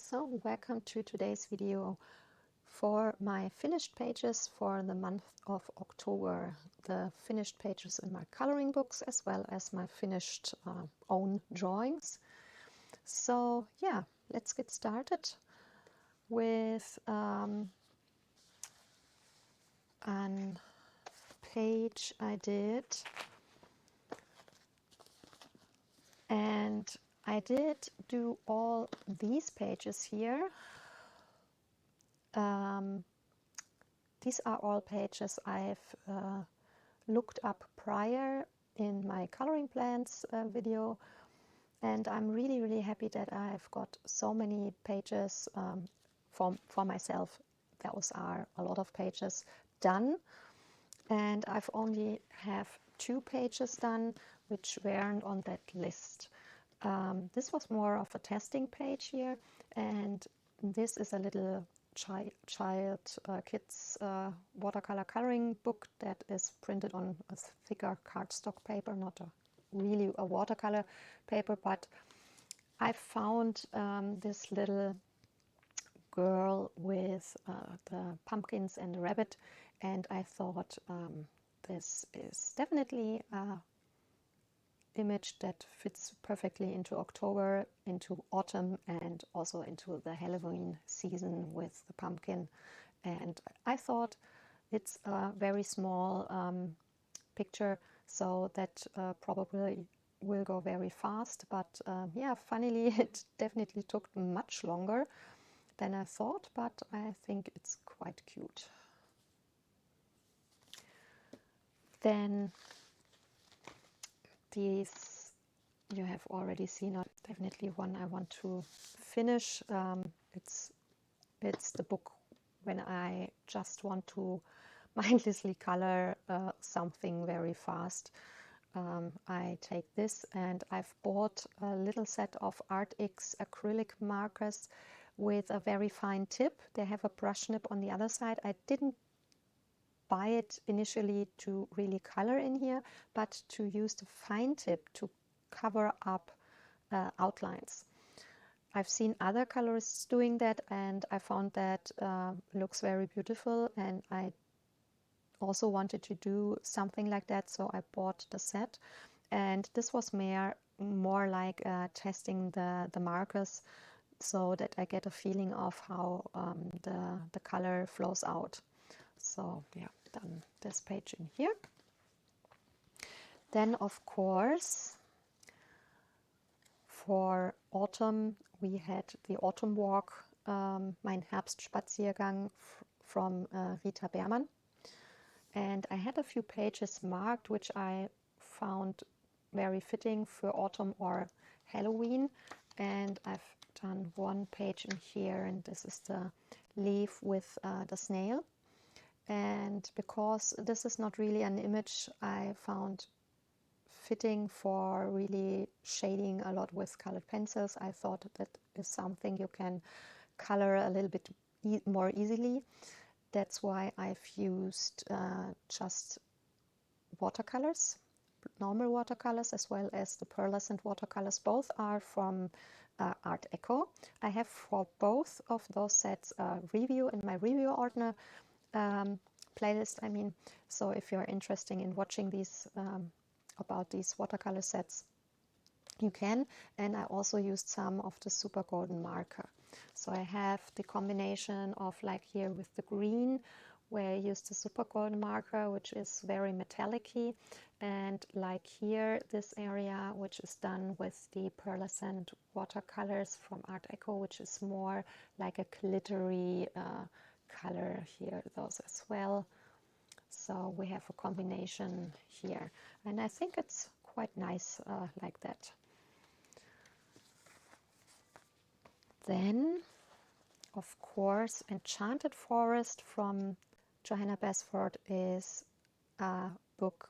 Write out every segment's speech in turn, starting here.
So welcome to today's video for my finished pages for the month of October. The finished pages in my coloring books as well as my finished own drawings. So yeah, let's get started with a page I did. And I did do all these pages here. These are all pages I've looked up prior in my coloring plans video, and I'm really happy that I've got so many pages for myself. Those are a lot of pages done, and I've only have 2 pages done which weren't on that list. This was more of a testing page here, and this is a little kids watercolor coloring book that is printed on a thicker cardstock paper, not really a watercolor paper, but I found this little girl with the pumpkins and the rabbit, and I thought this is definitely a image that fits perfectly into October, into autumn, and also into the Halloween season with the pumpkin. And I thought it's a very small picture, so that probably will go very fast, but yeah, funnily it definitely took much longer than I thought, but I think it's quite cute. Then these you have already seen, are definitely one I want to finish. It's the book when I just want to mindlessly color something very fast. I take this, and I've bought a little set of ArtX acrylic markers with a very fine tip. They have a brush nib on the other side. I didn't buy it initially to really color in here, but to use the fine tip to cover up outlines. I've seen other colorists doing that, and I found that looks very beautiful, and I also wanted to do something like that, so I bought the set. And this was more like testing the markers, so that I get a feeling of how the color flows out. So yeah, done this page in here. Then of course for autumn we had the autumn walk, mein Herbstspaziergang from Rita Behrmann, and I had a few pages marked which I found very fitting for autumn or Halloween, and I've done one page in here, and this is the leaf with the snail. And because this is not really an image I found fitting for really shading a lot with colored pencils, I thought that is something you can color a little bit more easily. That's why I've used just watercolors, normal watercolors, as well as the pearlescent watercolors. Both are from Art Deco. I have for both of those sets a review in my review ordner playlist, I mean. So if you're interested in watching these about these watercolor sets, you can. And I also used some of the Super Golden marker. So I have the combination of, like here with the green, where I used the Super Golden marker, which is very metallic-y, and like here, this area, which is done with the pearlescent watercolors from Art Deco, which is more like a glittery color here, those as well. So we have a combination here, and I think it's quite nice like that. Then, of course, Enchanted Forest from Johanna Basford is a book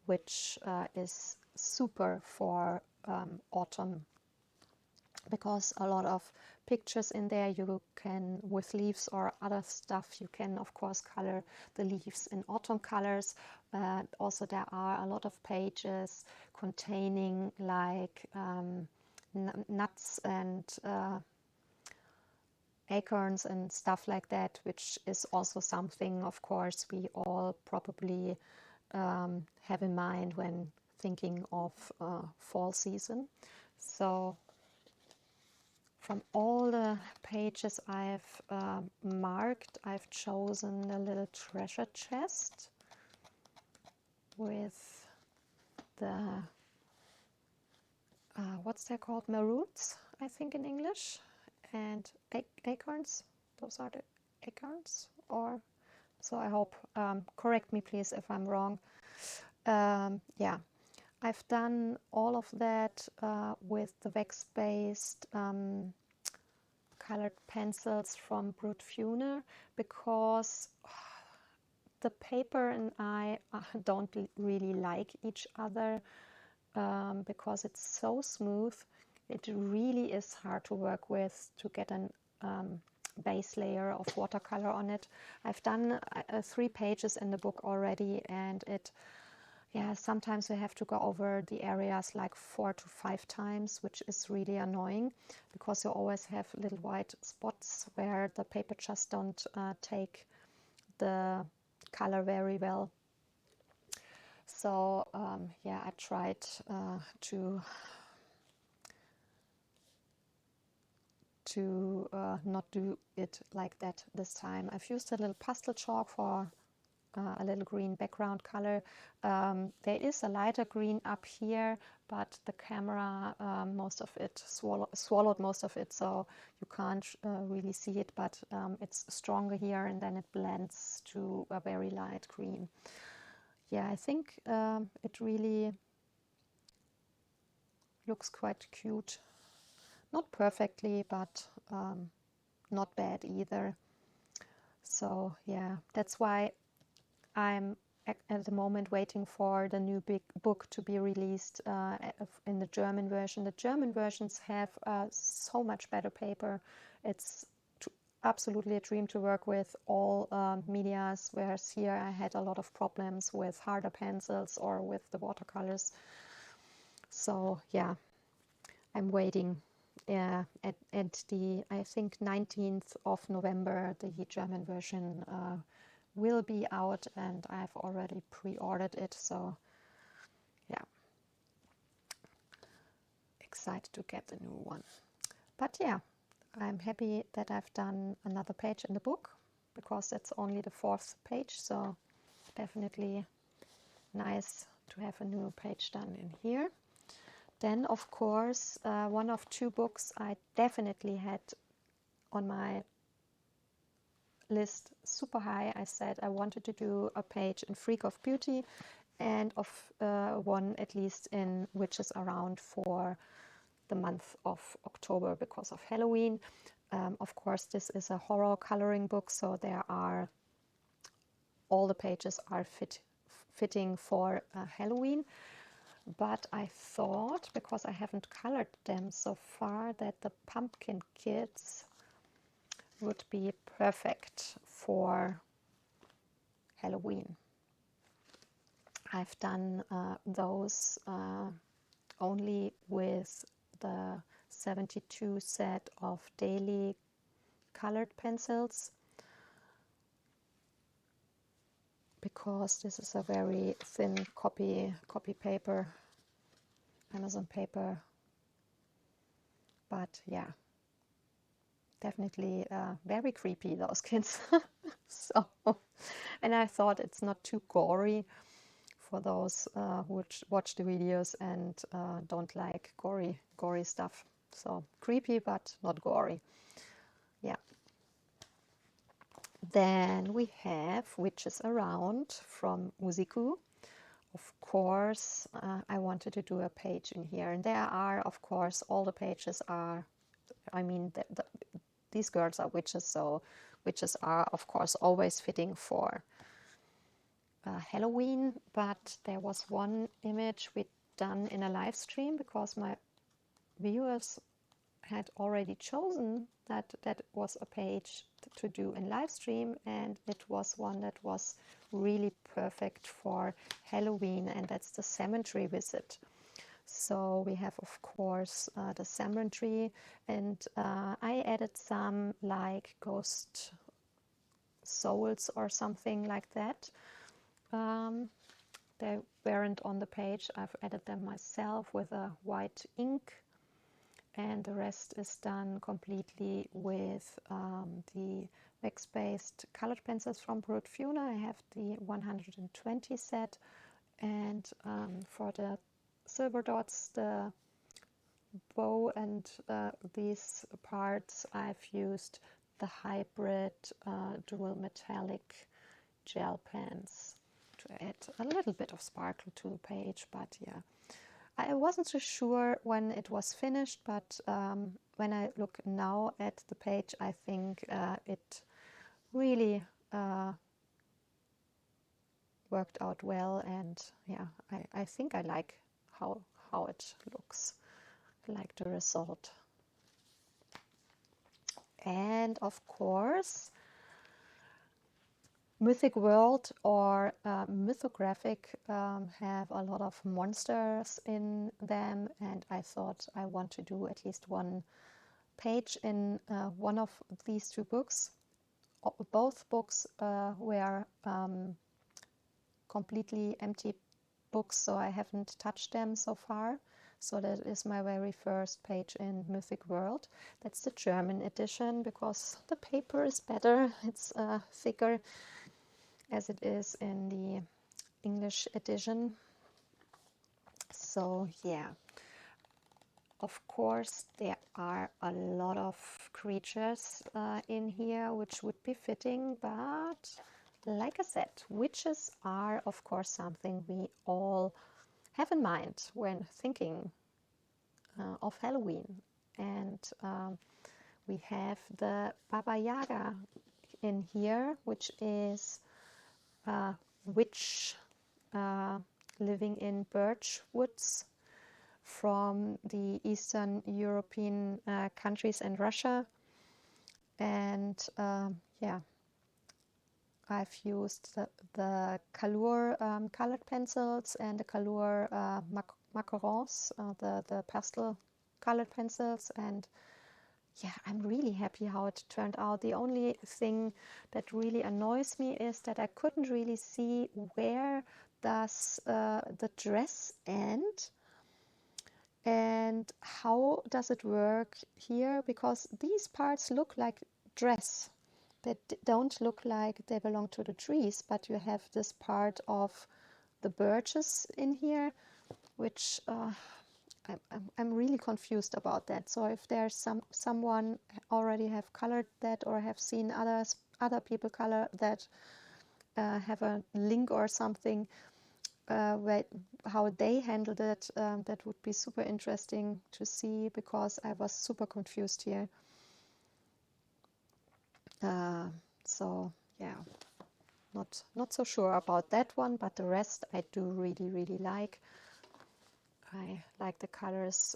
which is super for autumn, because a lot of pictures in there you can, with leaves or other stuff, you can of course color the leaves in autumn colors. Also there are a lot of pages containing like nuts and acorns and stuff like that, which is also something, of course, we all probably have in mind when thinking of fall season. So from all the pages I've marked, I've chosen a little treasure chest with the, what's that called? Maroons, I think in English, and acorns. Those are the acorns, or so I hope. Correct me please if I'm wrong. Yeah, I've done all of that with the wax-based colored pencils from Brut Funer, because the paper and I don't really like each other, because it's so smooth. It really is hard to work with to get an base layer of watercolor on it. I've done 3 pages in the book already, and sometimes we have to go over the areas like 4 to 5 times, which is really annoying because you always have little white spots where the paper just don't take the color very well. So I tried to not do it like that this time. I've used a little pastel chalk for a little green background color. There is a lighter green up here, but the camera most of it swallowed most of it, so you can't really see it, but it's stronger here, and then it blends to a very light green. Yeah, I think it really looks quite cute. Not perfectly, but not bad either. So yeah, that's why I'm at the moment waiting for the new big book to be released in the German version. The German versions have so much better paper. It's absolutely a dream to work with all medias, whereas here I had a lot of problems with harder pencils or with the watercolors. So yeah, I'm waiting. At the, I think, 19th of November, the German version will be out, and I've already pre-ordered it, so yeah, excited to get the new one. But yeah, I'm happy that I've done another page in the book, because it's only the 4th page, so definitely nice to have a new page done in here. Then, of course, one of 2 books I definitely had on my list super high. I said I wanted to do a page in Freak of Beauty, and of one at least in Witches Around for the month of October because of Halloween. Of course, this is a horror coloring book, so all the pages are fitting for Halloween. But I thought, because I haven't colored them so far, that the pumpkin kids would be perfect for Halloween. I've done those only with the 72 set of daily colored pencils, because this is a very thin copy paper, Amazon paper. But yeah, definitely very creepy, those kids. So, and I thought it's not too gory for those who watch the videos and don't like gory stuff. So creepy, but not gory. Yeah. Then we have Witches Around from Uziku. Of course, I wanted to do a page in here, and there are, of course, all the pages are, I mean, these girls are witches, so witches are, of course, always fitting for Halloween. But there was one image we done in a live stream, because my viewers had already chosen that was a page to do in live stream, and it was one that was really perfect for Halloween, and that's the cemetery visit. So we have, of course, the Samran tree, and I added some like ghost souls or something like that. They weren't on the page. I've added them myself with a white ink, and the rest is done completely with the wax-based colored pencils from Brut Funa. I have the 120 set, and for the silver dots, the bow and these parts, I've used the hybrid dual metallic gel pens to add a little bit of sparkle to the page. But yeah, I wasn't so sure when it was finished, but when I look now at the page, I think it really worked out well, and yeah, I think I like how it looks. I like the result. And of course, Mythic World or Mythographic have a lot of monsters in them, and I thought I want to do at least one page in one of these two books. Both books were completely empty books, so I haven't touched them so far. So that is my very first page in Mythic World. That's the German edition because the paper is better. It's thicker as it is in the English edition. So yeah, of course there are a lot of creatures in here which would be fitting, but like I said, witches are of course something we all have in mind when thinking of Halloween. And we have the Baba Yaga in here, which is a witch living in birch woods from the Eastern European countries and Russia. And yeah, I've used the Kalur colored pencils and the Kalur macarons, the pastel colored pencils, and yeah, I'm really happy how it turned out. The only thing that really annoys me is that I couldn't really see where does the dress end and how does it work here, because these parts look like dress. They don't look like they belong to the trees, but you have this part of the birches in here, which I'm really confused about that. So if there's someone already have colored that or have seen other people color that, have a link or something how they handled it, that would be super interesting to see, because I was super confused here. So yeah, not so sure about that one, but the rest I do really like. I like the colors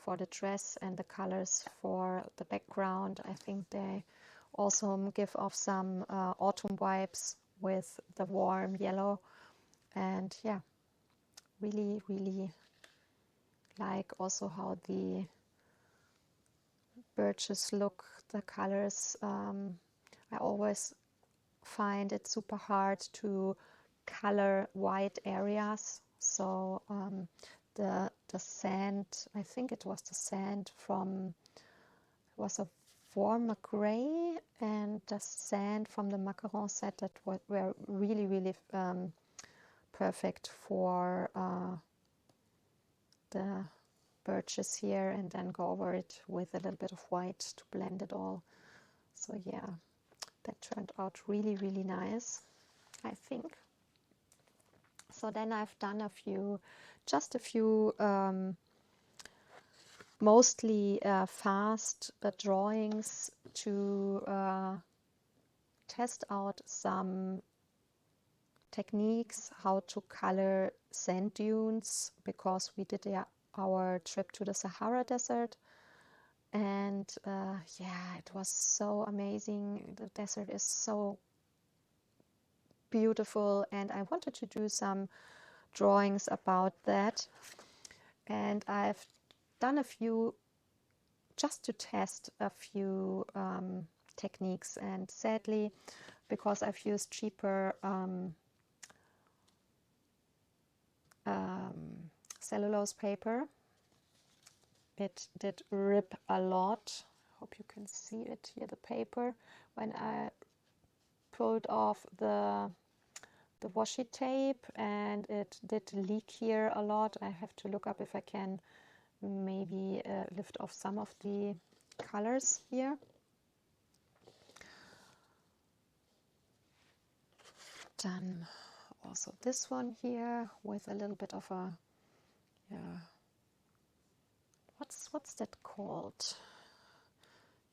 for the dress and the colors for the background. I think they also give off some autumn vibes with the warm yellow. And yeah, really like also how the birches look, the colors. I always find it super hard to color white areas. So the sand, I think it was the sand from, it was a warmer gray, and the sand from the macaron set that were really perfect for the birches here, and then go over it with a little bit of white to blend it all. So yeah, that turned out really nice, I think. So then I've done just a few mostly fast drawings to test out some techniques how to color sand dunes, because we did our trip to the Sahara Desert, and yeah, it was so amazing. The desert is so beautiful, and I wanted to do some drawings about that. and I've done a few just to test a few techniques, and sadly, because I've used cheaper cellulose paper, it did rip a lot. Hope you can see it here, the paper, when I pulled off the washi tape, and it did leak here a lot. I have to look up if I can maybe lift off some of the colors here. Done also this one here with a little bit of a, yeah, what's that called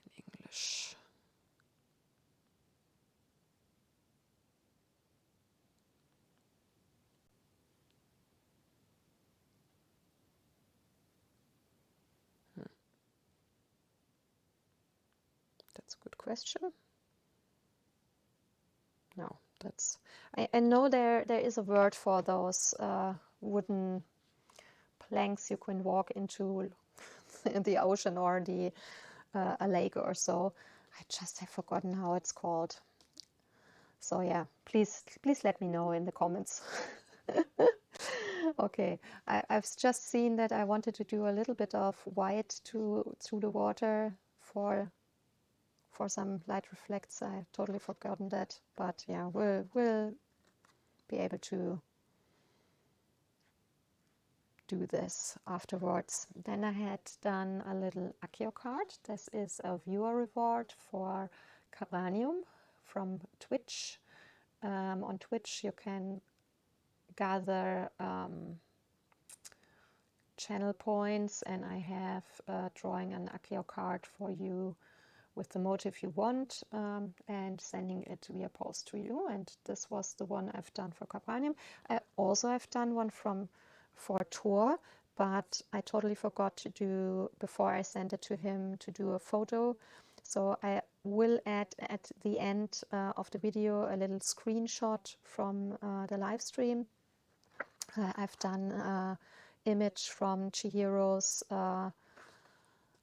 in English? That's a good question. No, that's, I know there is a word for those wooden planks you can walk into in the ocean or the a lake or so. I just have forgotten how it's called. So yeah, please let me know in the comments. Okay, I've just seen that I wanted to do a little bit of white through the water for some light reflects. I've totally forgotten that, but yeah, we'll be able to do this afterwards. Then I had done a little Accio card. This is a viewer reward for Capranium from Twitch. On Twitch you can gather channel points, and I have drawing an Accio card for you with the motif you want, and sending it via post to you. And this was the one I've done for Capranium. I also have done one for Thor, but I totally forgot to do, before I sent it to him, to do a photo. So I will add at the end of the video a little screenshot from the live stream. I've done image from Chihiro's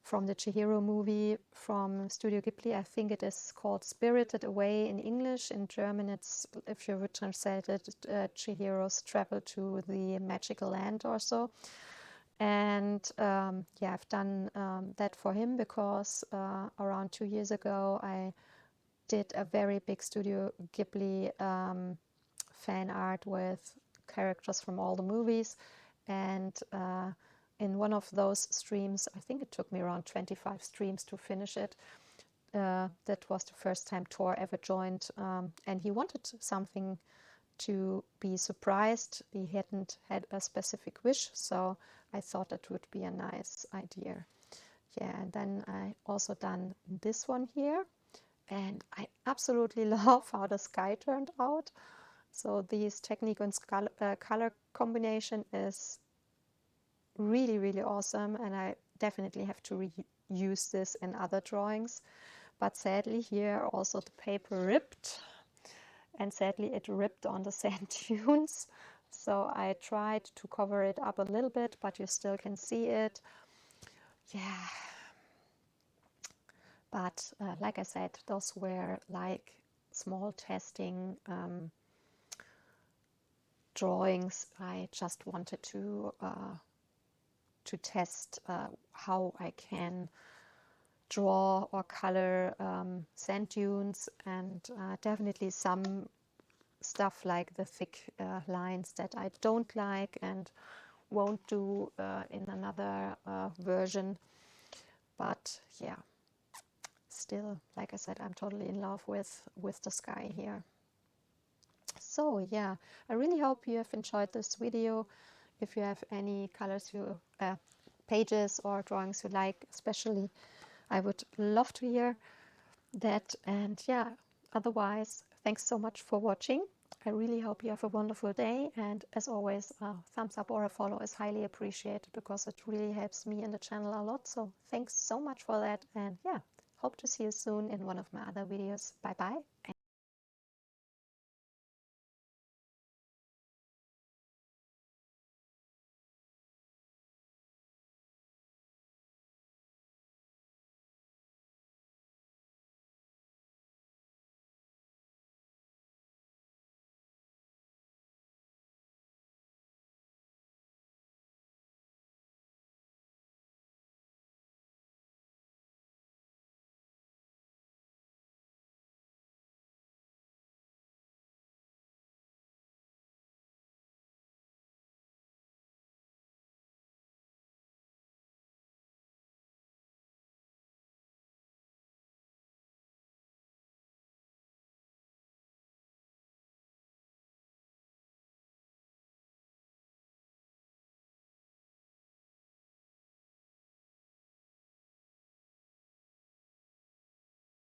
from the Chihiro movie from Studio Ghibli. I think it is called Spirited Away in English. In German, it's, if you would translate it, Chihiro's Travel to the Magical Land or so. And yeah, I've done that for him because around 2 years ago I did a very big Studio Ghibli fan art with characters from all the movies, and in one of those streams, I think it took me around 25 streams to finish it. That was the first time Thor ever joined, and he wanted something to be surprised. He hadn't had a specific wish, so I thought that would be a nice idea. Yeah, and then I also done this one here, and I absolutely love how the sky turned out. So this technique and color combination is really awesome, and I definitely have to reuse this in other drawings. But sadly here also the paper ripped, and sadly it ripped on the sand dunes. So I tried to cover it up a little bit, but you still can see it. Yeah. But like I said, those were like small testing drawings. I just wanted to test how I can draw or color sand dunes, and definitely some stuff like the thick lines that I don't like and won't do in another version. But yeah, still, like I said, I'm totally in love with the sky here. So yeah, I really hope you have enjoyed this video. If you have any colors pages or drawings you like especially, I would love to hear that. And yeah, otherwise, thanks so much for watching. I really hope you have a wonderful day, and as always, a thumbs up or a follow is highly appreciated because it really helps me and the channel a lot. So thanks so much for that, and yeah, hope to see you soon in one of my other videos. Bye bye.